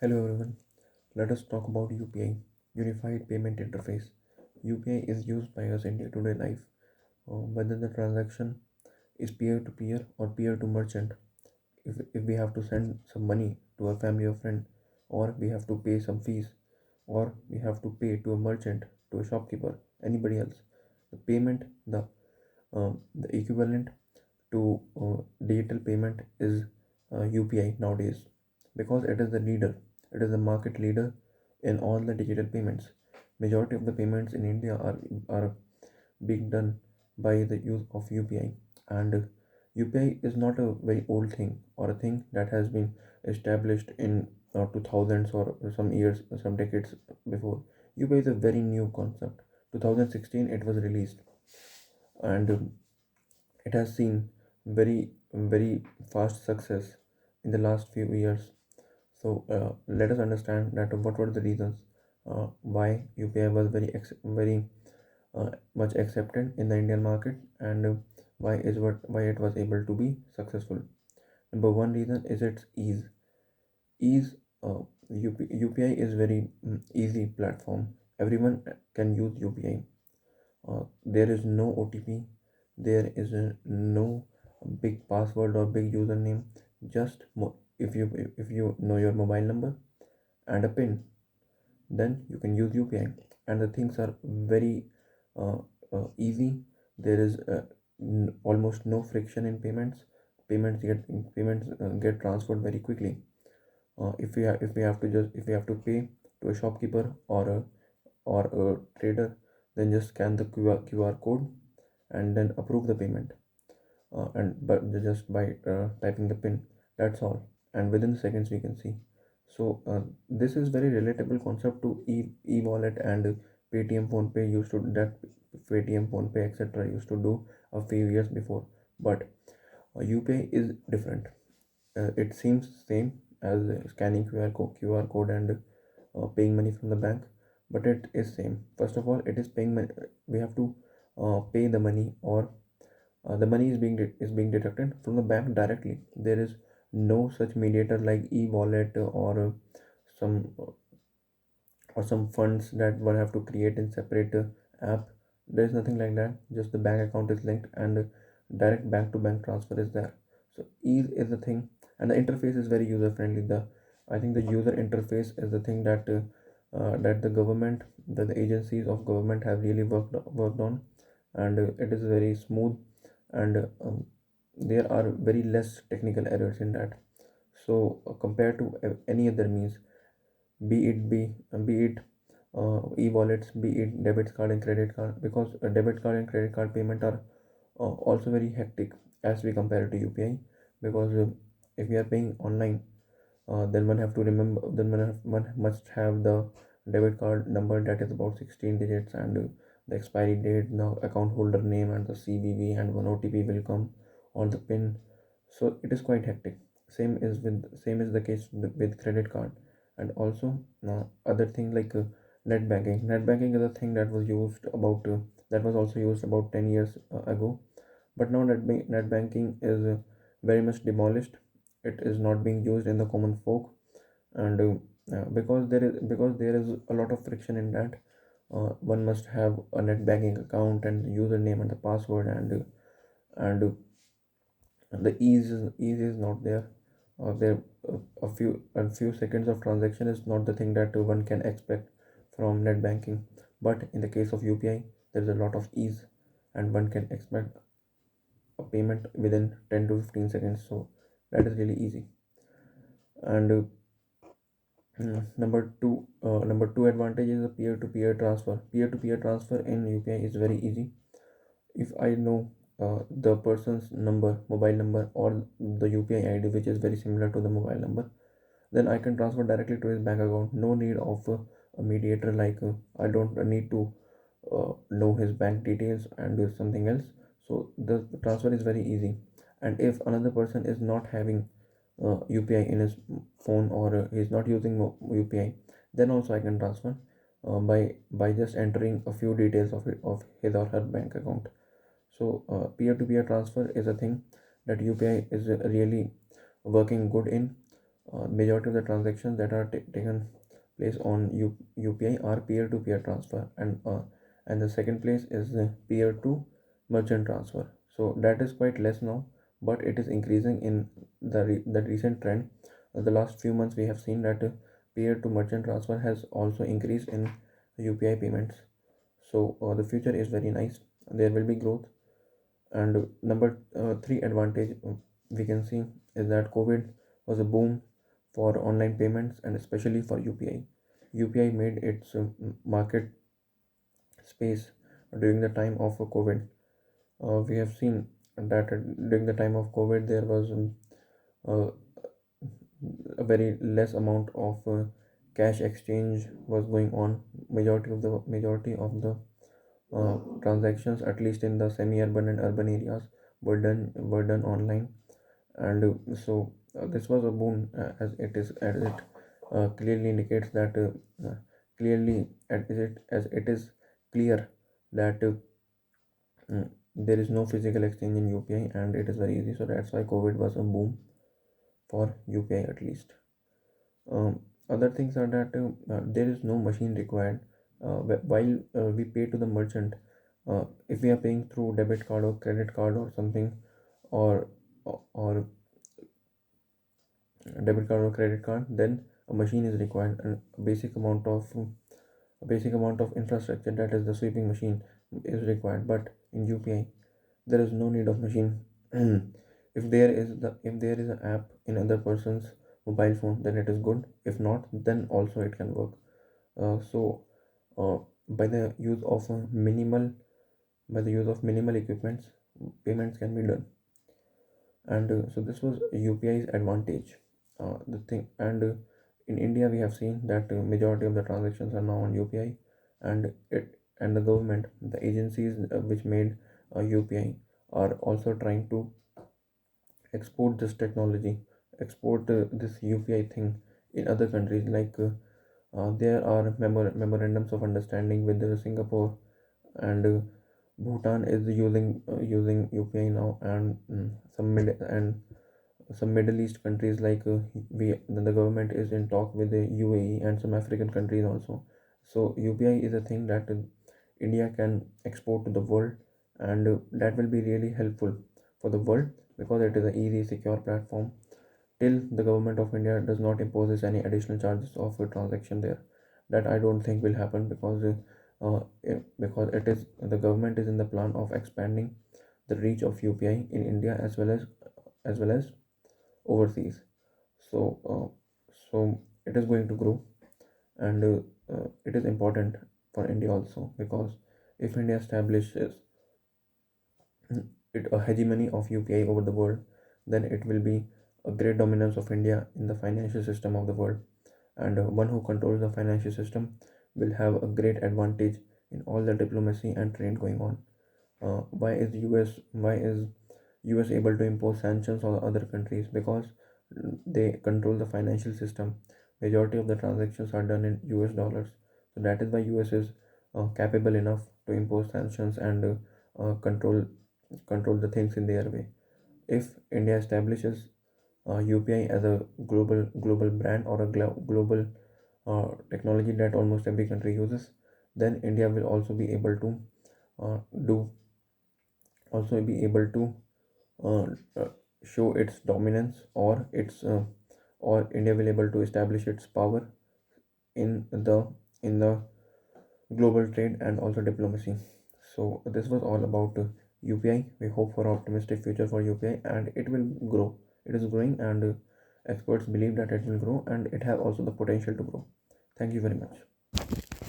Hello everyone, let us talk about UPI, Unified Payment Interface. UPI is used by us in day-to-day life, whether the transaction is peer-to-peer or peer-to-merchant. If we have to send some money to a family or friend, or we have to pay some fees, or we have to pay to a merchant, to a shopkeeper, anybody else, the payment, the equivalent to digital payment is UPI nowadays because it is the leader. It is the market leader in all the digital payments. Majority of the payments in India are being done by the use of UPI, and UPI is not a very old thing or a thing that has been established in 2000s or some years, some decades before. UPI is a very new concept. 2016 it was released, and it has seen very fast success in the last few years. So let us understand that what were the reasons why UPI was very much accepted in the Indian market, and why it was able to be successful. Number one reason is its ease. Ease. UPI is very easy platform. Everyone can use UPI. There is no OTP, there is no big password or big username. Just if you know your mobile number and a pin, then you can use UPI, and the things are very uh, easy. There is almost no friction in payments. Payments get transferred very quickly. If we have to pay to a shopkeeper or a trader, then just scan the QR code and then approve the payment. And but just by typing the pin, that's all. And within seconds we can see. So this is very relatable concept to e-wallet and Paytm, Phone Pay used to that Paytm, Phone Pay, etc. used to do a few years before. But UPI is different. It seems same as scanning QR code and paying money from the bank, but it is same. First of all, it is paying money. We have to pay the money, or the money is being deducted from the bank directly. There is no such mediator like e-wallet some some funds that one have to create in separate app. There is nothing like that. Just the bank account is linked, and direct bank to bank transfer is there. So ease is the thing, and the interface is very user friendly. The I think the user interface is the thing that the government, that the agencies of government have really worked on, and it is very smooth, and there are very less technical errors in that. So compared to any other means, be it e-wallets, be it debit card and credit card, because debit card and credit card payment are also very hectic as we compare it to UPI. Because if we are paying online, then one have to remember, then one must have the debit card number that is about 16 digits, and the expiry date, the account holder name, and the CVV, and one OTP will come, or the pin. So it is quite hectic. Same is the case with credit card. And also other thing like net banking is a thing that was used about that was also used about 10 years ago. But now net banking is very much demolished. It is not being used in the common folk, and because there is a lot of friction in that. One must have a net banking account and username and the password, and the ease is not there. There a few seconds of transaction is not the thing that one can expect from net banking. But in the case of UPI, there is a lot of ease, and one can expect a payment within 10 to 15 seconds. So that is really easy. And number two advantage is the peer-to-peer transfer. Peer-to-peer transfer in UPI is very easy. If I know the person's mobile number, or the UPI ID which is very similar to the mobile number, then I can transfer directly to his bank account. No need of a mediator, like I don't need to know his bank details and do something else. So the transfer is very easy. And if another person is not having UPI in his phone, or he's not using UPI, then also I can transfer by just entering a few details of his or her bank account. So peer-to-peer transfer is a thing that UPI is really working good in. Majority of the transactions that are taken place on UPI are peer-to-peer transfer, and the second place is peer-to merchant transfer. So that is quite less now, but it is increasing in the recent trend. The last few months we have seen that peer-to merchant transfer has also increased in UPI payments. So the future is very nice. There will be growth. And number three advantage we can see is that COVID was a boom for online payments and especially for UPI. UPI made its market space during the time of COVID. We have seen that during the time of COVID there was uh, a very less amount of cash exchange was going on. Majority of the transactions, at least in the semi-urban and urban areas, were done online, and this was a boon, as it clearly indicates that clearly as it is clear that there is no physical exchange in UPI and it is very easy. So that's why COVID was a boom for UPI at least. Other things are that there is no machine required. While we pay to the merchant, if we are paying through debit card or credit card or something, or or debit card or credit card, then a machine is required, and a basic amount of infrastructure, that is the sweeping machine, is required. But in UPI, there is no need of machine. If there is an app in other person's mobile phone, then it is good. If not, then also it can work. So by the use of minimal equipments, payments can be done. And so this was UPI's advantage. The thing and In India we have seen that majority of the transactions are now on UPI, and the government, the agencies which made UPI, are also trying to export this technology, export this UPI thing in other countries. Like there are memorandums of understanding with Singapore, and Bhutan is using UPI now, and some Middle East countries, like the government is in talk with the UAE and some African countries also. So UPI is a thing that India can export to the world, and that will be really helpful for the world, because it is an easy, secure platform till the government of India does not impose any additional charges of a transaction there. That I don't think will happen, because it is the government is in the plan of expanding the reach of UPI in India, as well as overseas. So, so it is going to grow, and it is important for India also, because if India establishes a hegemony of UPI over the world, then it will be a great dominance of India in the financial system of the world, and one who controls the financial system will have a great advantage in all the diplomacy and trade going on. Why is US able to impose sanctions on other countries? Because they control the financial system. Majority of the transactions are done in US dollars, so that is why US is capable enough to impose sanctions and control the things in their way. If India establishes UPI as a global brand, or a global technology that almost every country uses, then India will uh, do also be able to uh, uh, show its dominance, or India will able to establish its power in the global trade and also diplomacy. So this was all about UPI. We hope for optimistic future for UPI, and it will grow. It is growing, and experts believe that it will grow, and it have also the potential to grow. Thank you very much.